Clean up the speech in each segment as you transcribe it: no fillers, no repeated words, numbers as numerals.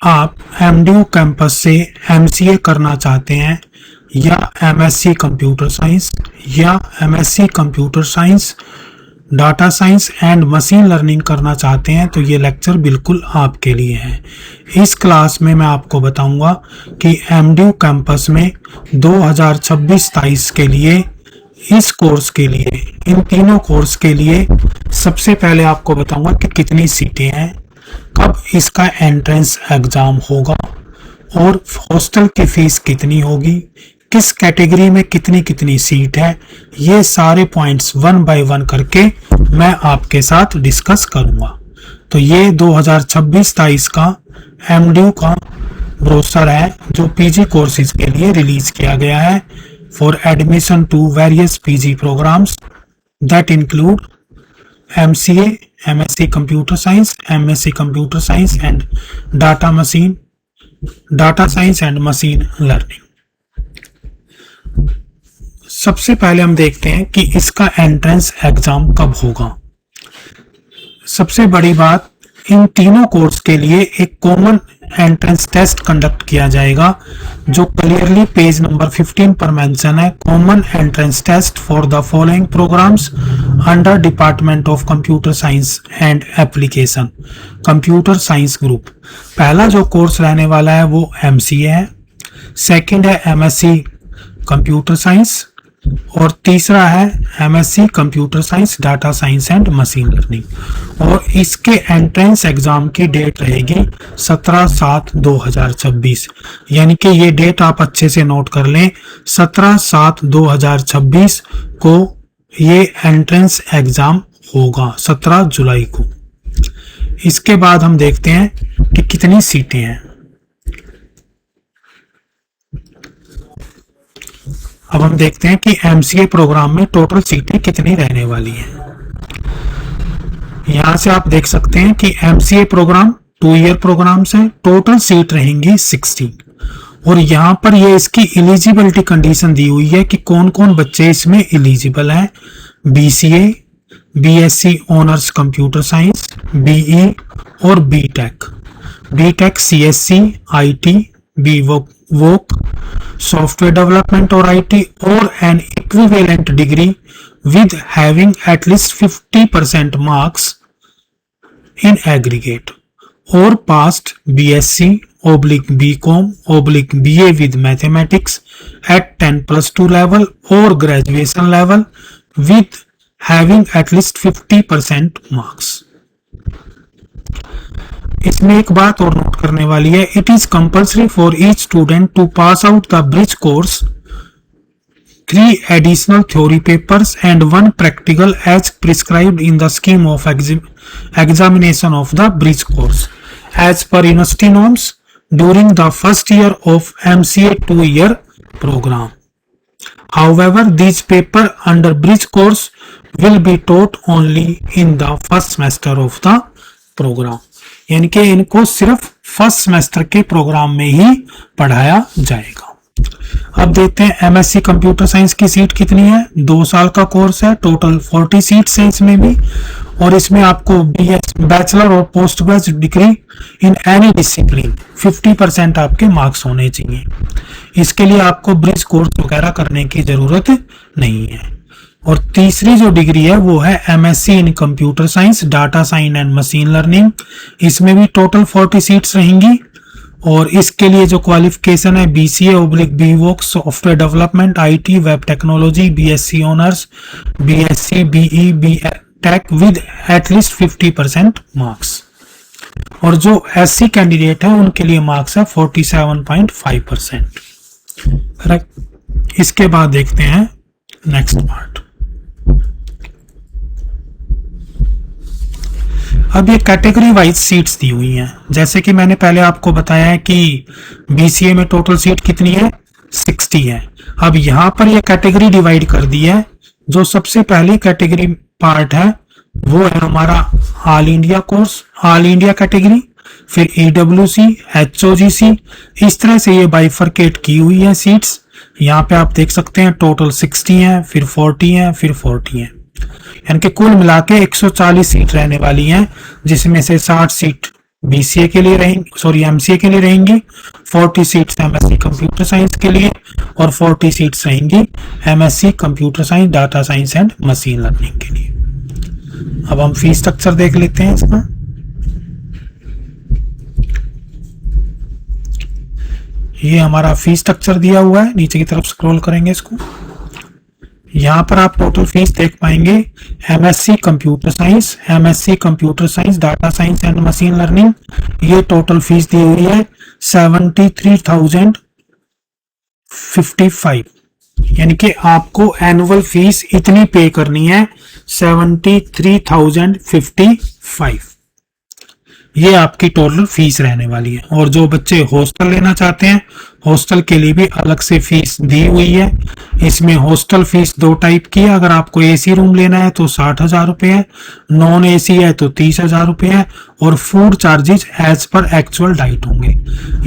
आप MDU campus से MCA करना चाहते हैं या एमएससी कंप्यूटर साइंस या MSc computer science data science and machine learning करना चाहते हैं तो ये लेक्चर बिल्कुल आपके लिए है। इस क्लास में मैं आपको बताऊंगा कि एमडीयू कैंपस में 2026-23 के लिए इस कोर्स के लिए, इन तीनों कोर्स के लिए सबसे पहले आपको बताऊंगा कि कितनी सीटें हैं, कब इसका एंट्रेंस एग्जाम होगा और हॉस्टल की फीस कितनी होगी, किस कैटेगरी में कितनी कितनी सीट है। ये सारे पॉइंट्स वन बाय वन करके मैं आपके साथ डिस्कस करूंगा। तो ये 2026-23 का एमडीयू का ब्रोशर है जो पीजी कोर्सेज के लिए रिलीज किया गया है for admission to various PG programmes that include MCA, MSc computer science, MSc computer science and data science and machine learning. सबसे पहले हम देखते हैं कि इसका एंट्रेंस एग्जाम कब होगा। सबसे बड़ी बात, इन तीनों कोर्स के लिए एक कॉमन एंट्रेंस टेस्ट कंडक्ट किया जाएगा जो क्लियरली पेज नंबर 15 पर मेंशन है। Common entrance test for the following programmes under department of computer science and application computer science group. पहला जो कोर्स रहने वाला है वो एमसीए है, सेकंड है एमएससी कंप्यूटर साइंस और तीसरा है MSc computer science data science and machine learning. और इसके एंट्रेंस एग्जाम की डेट रहेगी 17/7/2026, यानी कि ये डेट आप अच्छे से नोट कर लें। 17/7/2026 को ये एंट्रेंस एग्जाम होगा, 17 जुलाई को। इसके बाद हम देखते हैं कि कितनी सीटें हैं। अब हम देखते हैं कि एमसीए प्रोग्राम में टोटल सीटें कितनी रहने वाली हैं। यहां से आप देख सकते हैं कि एमसीए प्रोग्राम 2 ईयर प्रोग्राम से टोटल सीट रहेंगी 60। और यहां पर ये इसकी एलिजिबिलिटी कंडीशन दी हुई है कि कौन कौन बच्चे इसमें एलिजिबल हैं। BCA, BSc honours computer science, BE और BTech CSC, IT, voc, software development और आईटी और an equivalent degree with having at least 50% marks in aggregate or passed BSc/BCom/BA with mathematics at 10+2 level or graduation level with having at least 50% marks। इसमें एक बात और note करने वाली है, it is compulsory for each student to pass out the bridge course 3 additional theory papers and 1 practical as prescribed in the scheme of examination of the bridge course as per university norms during the first year of MCA 2-year program. However, these papers under bridge course will be taught only in the first semester of the program. यानी कि इनको सिर्फ first semester के programme में ही पढ़ाया जाएगा। अब देखते हैं एमएससी कंप्यूटर साइंस की सीट कितनी है। 2 साल का कोर्स है, टोटल 40 सीट्स है इसमें भी। और इसमें आपको बैचलर और post graduate degree in any discipline 50% आपके मार्क्स होने चाहिए। इसके लिए आपको ब्रिज कोर्स वगैरह करने की जरूरत नहीं है। और तीसरी जो डिग्री है वो है MSc in computer science data science and machine learning. इसमें भी टोटल 40 सीट्स रहेंगी। और इसके लिए जो क्वालिफिकेशन है BCA/BVOC software development, IT, web technology, BSc honours, BSc, BE, BTech with at least 50% marks. और जो एससी कैंडिडेट है उनके लिए मार्क्स है 47.5%। इसके बाद देखते हैं नेक्स्ट पार्ट। अब ये कैटेगरी वाइज सीट्स दी हुई हैं। जैसे कि मैंने पहले आपको बताया है कि बीसीए में टोटल सीट कितनी है, 60 है। अब यहाँ पर ये कैटेगरी डिवाइड कर दी है। जो सबसे पहली कैटेगरी पार्ट है वो है हमारा all India course, all India category, फिर ईडब्ल्यूसी, एचओजीसी, इस तरह से ये बाइफरकेट की हुई है सीट्स। यहाँ पे आप देख सकते हैं टोटल 60 है, फिर 40 है, फिर 40 है, यानी कि कुल मिला के 140 सीट रहने वाली हैं, जिसमें से 60 सीट बीसीए के लिए रहेंगी, सॉरी एमसीए के लिए रहेंगी, 40 सीट्स एमएससी कंप्यूटर साइंस के लिए और 40 सीट्स रहेंगी MSc computer science data science and machine learning के लिए। अब हम फीस स्ट्रक्चर देख लेते हैं इसका। ये हमारा फीस स्ट्रक्चर दिया हुआ है, नीचे की तरफ स्क्रॉल करेंगे इसको, यहाँ पर आप टोटल फीस देख पाएंगे। MSc computer science data science and machine learning, ये टोटल फीस दी हुई है 73,055, यानी कि आपको एनुअल फीस इतनी पे करनी है 73,055, ये आपकी टोटल फीस रहने वाली है। और जो बच्चे हॉस्टल लेना चाहते हैं, हॉस्टल के लिए भी अलग से फीस दी हुई है। इसमें हॉस्टल फीस दो टाइप की है, अगर आपको एसी रूम लेना है तो 60,000 रुपए है, नॉन एसी है तो 30,000 रुपए है, और food charges as per actual diet होंगे।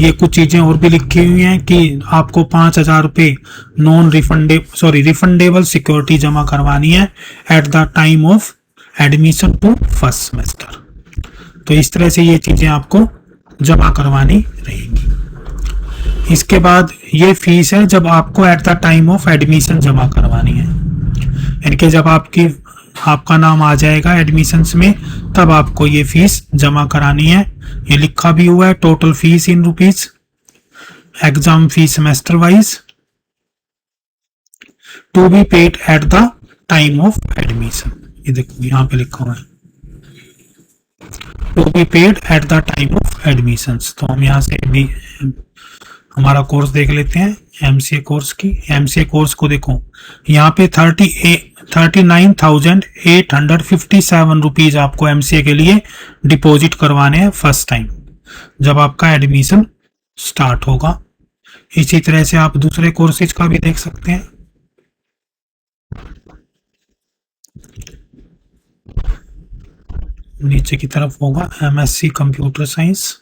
ये कुछ चीजें और भी लिखी हुई हैं कि आपको 5,000 रुपए नॉन रिफंडेबल सिक्योरिटी जमा करवानी है at the time of admission to first semester. तो इस तरह से ये चीजें आपको जमा करवानी रहेंगी। इसके बाद ये फीस है जब आपको eight the time of admission जमा करवानी है, यानी कि जब आपका नाम आ जाएगा एडमिशंस में तब आपको ये फीस जमा करानी है। ये लिखा भी हुआ है, total fees in rupees, exam fees semester wise to be paid at the time of admission. ये देखो यहाँ पे लिखा हुआ है to be paid at the time of admissions. तो हम यहाँ से भी हमारा कोर्स देख लेते हैं एमसीए कोर्स की। एमसीए कोर्स को देखो, यहाँ पे 39,857 रुपीज आपको एमसीए के लिए डिपॉजिट करवाने हैं फर्स्ट टाइम जब आपका एडमिशन स्टार्ट होगा। इसी तरह से आप दूसरे कोर्सेज का भी देख सकते हैं। नीचे की तरफ होगा एमएससी कंप्यूटर साइंस,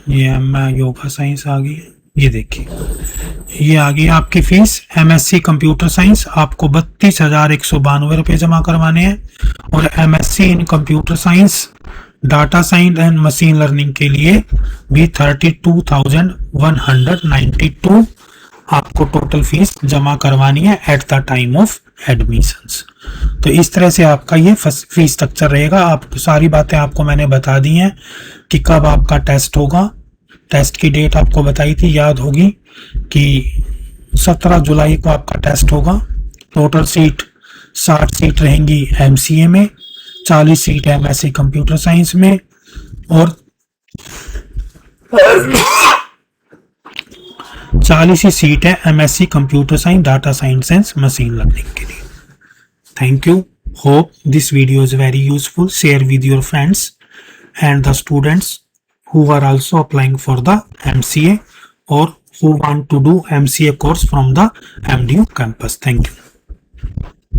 ये योगा साइंस आ गई, ये देखिए ये आ गई आपकी फीस। एमएससी कंप्यूटर साइंस आपको 32,192 रुपये जमा करवाने हैं, और MSc in computer science data science and machine learning के लिए भी 32,192 आपको टोटल फीस जमा करवानी है at the time of admissions. तो इस तरह से आपका ये फीस स्ट्रक्चर रहेगा। आप सारी बातें आपको मैंने बता दी हैं कि कब आपका टेस्ट होगा। टेस्ट की डेट आपको बताई थी, याद होगी कि 17 जुलाई को आपका टेस्ट होगा। टोटल सीट 60 सीट रहेंगी एमसीए में, 40 सीट एमएससी कंप्यूटर साइंस में, और 40 ही सीट है MSc computer science data science and machine learning के लिए। Thank you. Hope this video is very useful. Share with your friends and the students who are also applying for the MCA or who want to do MCA course from the MDU campus. Thank you.